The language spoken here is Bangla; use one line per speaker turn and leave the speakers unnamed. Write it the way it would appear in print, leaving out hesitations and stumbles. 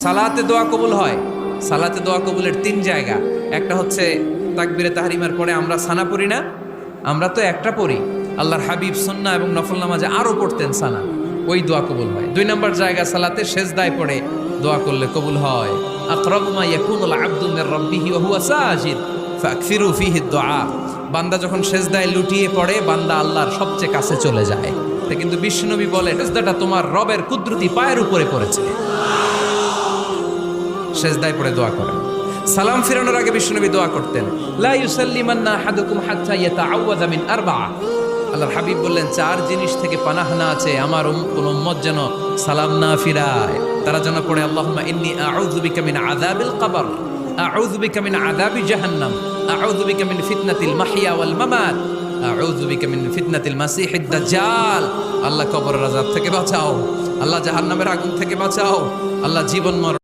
সালাতে দোয়া কবুল হয়। সালাতে দোয়া কবুলের 3 জায়গা। একটা হচ্ছে তাকবীরে তাহরিমার পরে আমরা সানা পড়ি না, আমরা তো একটা পড়ি। আল্লাহর হাবিব সুন্নাহ এবং নফল নামাজে আরো পড়তেন সানা, ওই দোয়া কবুল হয়। 2 নম্বর জায়গা সালাতে সেজদায় পড়ে দোয়া করলে কবুল হয়। আকরাবু মা ইয়াকুনুল আবদু মির রাব্বিহি ওয়া হুয়া সাজিদ ফাকসিরু ফিহি দুআ। বান্দা যখন সেজদায় লুটিয়ে পড়ে, বান্দা আল্লাহর সবচেয়ে কাছে চলে যায়। তা কিন্তু বিশ্বনবী বলে, সেজদাটা তোমার রবের কুদরতি পায়ের উপরে পড়েছে। সেজদায় পড়ে দোয়া করেন। সালাম ফিরানোর আগে বিশ্বনবী দোয়া করতেন, লা ইউসাল্লিমান্না আহাদুকুম হাত্তা ইয়াতাআওয়াযা মিন আরবা'a। আল্লাহর হাবিব বললেন, 4 জিনিস থেকে পানাহ না আছে আমার কোন উম্মত যেন সালাম না ফিরায়। তারা যেন পড়ে, আল্লাহুম্মা ইন্নী আউযু বিকা মিন আযাবিল কবর, আউযু বিকা মিন আযাবি জাহান্নাম, আউযু বিকা মিন ফিতনাতিল মাহইয়া ওয়াল মামাত, আউযু বিকা মিন ফিতনাতিল মাসিহিদ দাজ্জাল। আল্লাহ কবরের আযাব থেকে বাঁচাও, আল্লাহ জাহান্নামের আগুন থেকে বাঁচাও, আল্লাহ জীবন মরণ